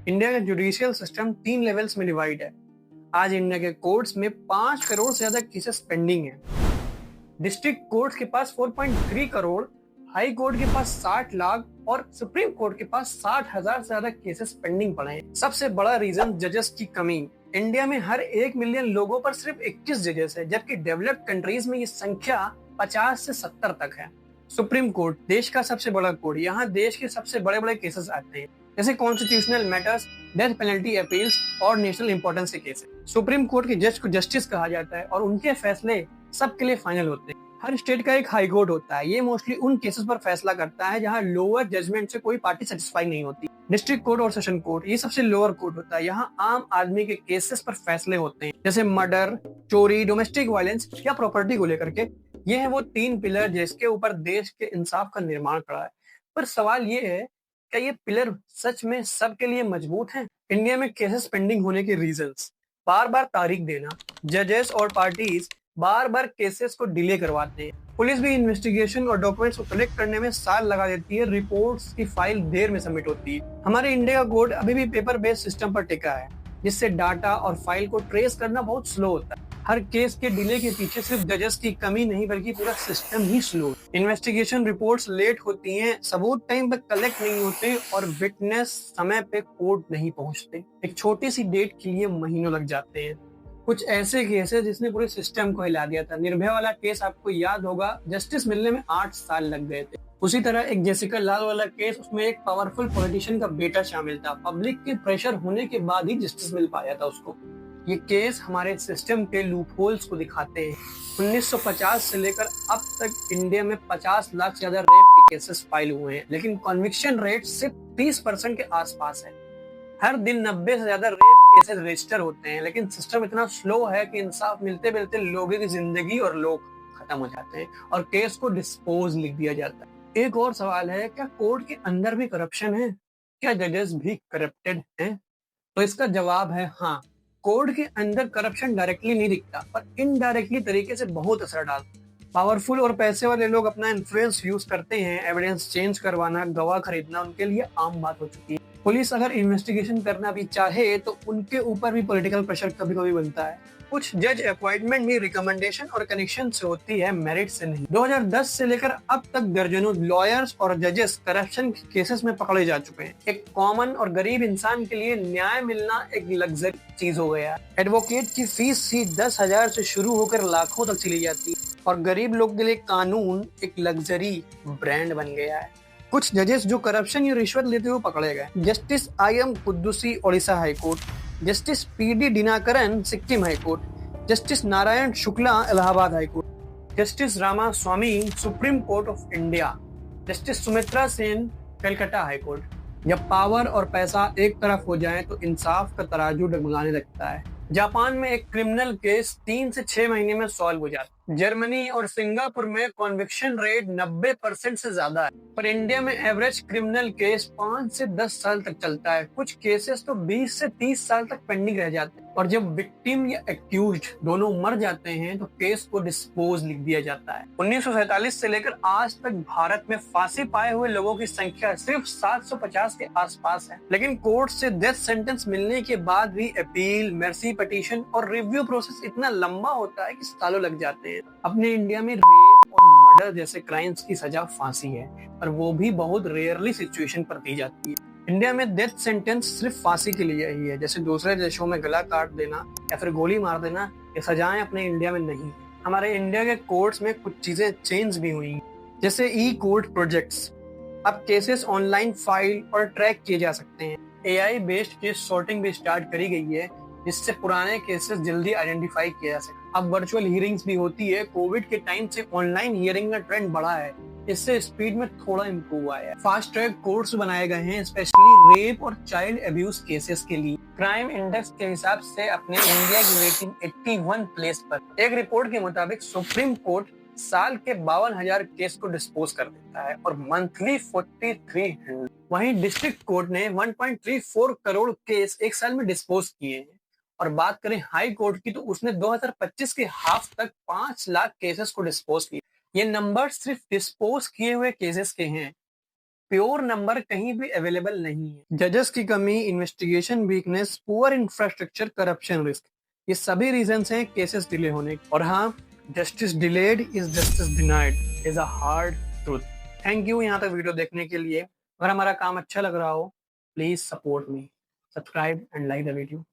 India का judicial system 3 levels में divide है। आज इंडिया के कोर्ट्स में 5 करोड़ से ज्यादा केसेस पेंडिंग है। डिस्ट्रिक्ट कोर्ट्स के पास 4.3 करोड़, हाई कोर्ट के पास 60 लाख और सुप्रीम कोर्ट के पास 60,000 से ज्यादा केसेस पेंडिंग पड़े हैं। सबसे बड़ा रीजन जजेस की कमी। इंडिया में हर 1 मिलियन लोगों पर सिर्फ 21 जजेस है, जबकि डेवलप्ड कंट्रीज में ये संख्या 50 से 70 तक है। सुप्रीम कोर्ट देश का सबसे बड़ा कोर्ट, यहाँ देश के सबसे बड़े बड़े केसेस आते हैं, जैसे constitutional matters, death penalty appeals और नेशनल इंपॉर्टेंस के केसेस। सुप्रीम कोर्ट के जज को जस्टिस कहा जाता है और उनके फैसले सबके लिए फाइनल होते हैं। हर स्टेट का एक हाई कोर्ट होता है, ये मोस्टली उन केसेस पर फैसला करता है जहां लोअर जजमेंट से कोई पार्टी सेटिस्फाई नहीं होती। डिस्ट्रिक्ट कोर्ट और सेशन कोर्ट ये सबसे लोअर कोर्ट होता है, यहाँ आम आदमी के केसेस पर फैसले होते हैं, जैसे मर्डर, चोरी, डोमेस्टिक वायलेंस या प्रॉपर्टी को लेकर के। ये है वो 3 पिलर जिसके ऊपर देश के इंसाफ का निर्माण खड़ा है। पर सवाल ये है, क्या ये पिलर सच में सबके लिए मजबूत हैं? इंडिया में केसेस पेंडिंग होने के रीजंस: बार बार तारीख देना, जजेस और पार्टीज बार बार केसेस को डिले करवाते हैं, पुलिस भी इन्वेस्टिगेशन और डॉक्यूमेंट्स को कलेक्ट करने में साल लगा देती है, रिपोर्ट्स की फाइल देर में सबमिट होती है। हमारे इंडिया का कोर्ट अभी भी पेपर बेस्ड सिस्टम पर टिका है, जिससे डाटा और फाइल को ट्रेस करना बहुत स्लो होता है। हर केस के डिले के पीछे सिर्फ जजेस की कमी नहीं बल्कि पूरा सिस्टम ही स्लो है। इन्वेस्टिगेशन रिपोर्ट्स लेट होती हैं, सबूत टाइम पर कलेक्ट नहीं होते और विटनेस समय पे कोर्ट नहीं पहुंचते। एक छोटी सी डेट के लिए महीनों लग जाते हैं। कुछ ऐसे केस है जिसने पूरे सिस्टम को हिला दिया था। निर्भया वाला केस आपको याद होगा, जस्टिस मिलने में 8 साल लग गए थे। उसी तरह एक जेसिका लाल वाला केस, उसमें एक पावरफुल पॉलिटिशियन का बेटा शामिल था, पब्लिक के प्रेशर होने के बाद ही जस्टिस मिल पाया था उसको। ये केस हमारे सिस्टम के लूपहोल्स को दिखाते हैं। 1950 से लेकर अब तक इंडिया में 50 लाख से ज्यादा रेप के केसेस फाइल हुए हैं, लेकिन कन्विक्शन रेट सिर्फ 30% के आसपास है। हर दिन 90 से ज्यादा रेप केसेस रजिस्टर होते हैं, लेकिन सिस्टम इतना स्लो है कि इंसाफ मिलते मिलते लोगों की जिंदगी और लोग खत्म हो जाते हैं और केस को डिस्पोज लिख दिया जाता है। एक और सवाल है, क्या कोर्ट के अंदर भी करप्शन है? क्या जजेस भी करप्टेड हैं? तो इसका जवाब है हाँ। कोर्ट के अंदर करप्शन डायरेक्टली नहीं दिखता, पर इनडायरेक्टली तरीके से बहुत असर डालता है। पावरफुल और पैसे वाले लोग अपना इन्फ्लुएंस यूज करते हैं, एविडेंस चेंज करवाना, गवाह खरीदना उनके लिए आम बात हो चुकी है। पुलिस अगर इन्वेस्टिगेशन करना भी चाहे तो उनके ऊपर भी पॉलिटिकल प्रेशर कभी कभी बनता है। कुछ जज अपॉइंटमेंट भी रिकमेंडेशन और कनेक्शन से होती है, मेरिट से नहीं। 2010 से लेकर अब तक दर्जनों लॉयर्स और जजेस करप्शन के केसेस में पकड़े जा चुके हैं। एक कॉमन और गरीब इंसान के लिए न्याय मिलना एक लग्जरी चीज हो गया है। एडवोकेट की फीस ही 10,000 से शुरू होकर लाखों तक चली जाती है और गरीब लोग के लिए कानून एक लग्जरी ब्रांड बन गया है। कुछ जजेस जो करप्शन या रिश्वत लेते हुए पकड़े गए: justice I M. Kuddusi Odisha high court, justice P D. Dinakaran Sikkim high court, justice Narayan Shukla Allahabad high court, justice Rama Swami supreme court of India, justice Sumitra Sen Calcutta high court. जब पावर और पैसा एक तरफ हो जाए तो इंसाफ का तराजू डगमगाने लगता है। जापान में एक क्रिमिनल केस 3 से 6 महीने में सॉल्व हो जाता है। जर्मनी और सिंगापुर में कॉन्विक्शन रेट 90% से ज्यादा है, पर इंडिया में एवरेज क्रिमिनल केस 5 से 10 साल तक चलता है। कुछ केसेस तो 20 से 30 साल तक पेंडिंग रह जाते हैं और जब विक्टिम या एक्यूज्ड दोनों मर जाते हैं तो केस को डिस्पोज लिख दिया जाता है। 1947 से लेकर आज तक भारत में फांसी पाए हुए लोगों की संख्या सिर्फ 750 के आसपास है, लेकिन कोर्ट से डेथ सेंटेंस मिलने के बाद भी अपील, मेर्सी पिटीशन और रिव्यू प्रोसेस इतना लंबा होता है कि सालों लग जाते हैं। अपने इंडिया में रेप और मर्डर जैसे क्राइम्स की सजा फांसी है, पर वो भी बहुत रेयरली सिचुएशन पर दी जाती है। इंडिया में डेथ सेंटेंस सिर्फ फांसी के लिए ही है, जैसे दूसरे देशों में गला काट देना या फिर गोली मार देना, ये सजाएं अपने इंडिया में नहीं। हमारे इंडिया के कोर्ट्स में कुछ चीजें चेंज भी हुई, जैसे ई कोर्ट प्रोजेक्ट्स। अब केसेस ऑनलाइन फाइल और ट्रैक किए जा सकते हैं। एआई बेस्ड केस सॉर्टिंग भी स्टार्ट करी गई है, जिससे पुराने केसेस जल्दी आइडेंटिफाई किया जा सके। अब वर्चुअल हियरिंग्स भी होती है। कोविड के टाइम से ऑनलाइन हियरिंग का ट्रेंड बढ़ा है, इससे स्पीड में थोड़ा इम्प्रूव आया है। फास्ट ट्रैक कोर्ट्स बनाए गए हैं स्पेशली रेप और चाइल्ड अब्यूज केसेस के लिए। क्राइम इंडेक्स के हिसाब से अपने इंडिया की रेटिंग 81 प्लेस पर। एक रिपोर्ट के मुताबिक सुप्रीम कोर्ट साल के 52,000 केस को डिस्पोज कर देता है और मंथली 4300। वहीं डिस्ट्रिक्ट कोर्ट ने 1.34 करोड़ केस एक साल में डिस्पोज किए हैं। और बात करें हाई कोर्ट की, तो उसने 2025 के हाफ तक 5 लाख केसेस को डिस्पोज किया। ये नंबर सिर्फ डिस्पोज किए हुए केसेस के हैं। प्योर नंबर कहीं भी अवेलेबल नहीं है। जजेस की कमी, investigation weakness, poor infrastructure, corruption risk, ये सभी रीजंस हैं केसेस डिले होने के। और हाँ, justice delayed is justice denied is a hard truth. Thank you यहाँ तक वीडियो देखने के लिए। अगर हमारा काम अच्छा लग रहा हो, please support me, subscribe and like the video.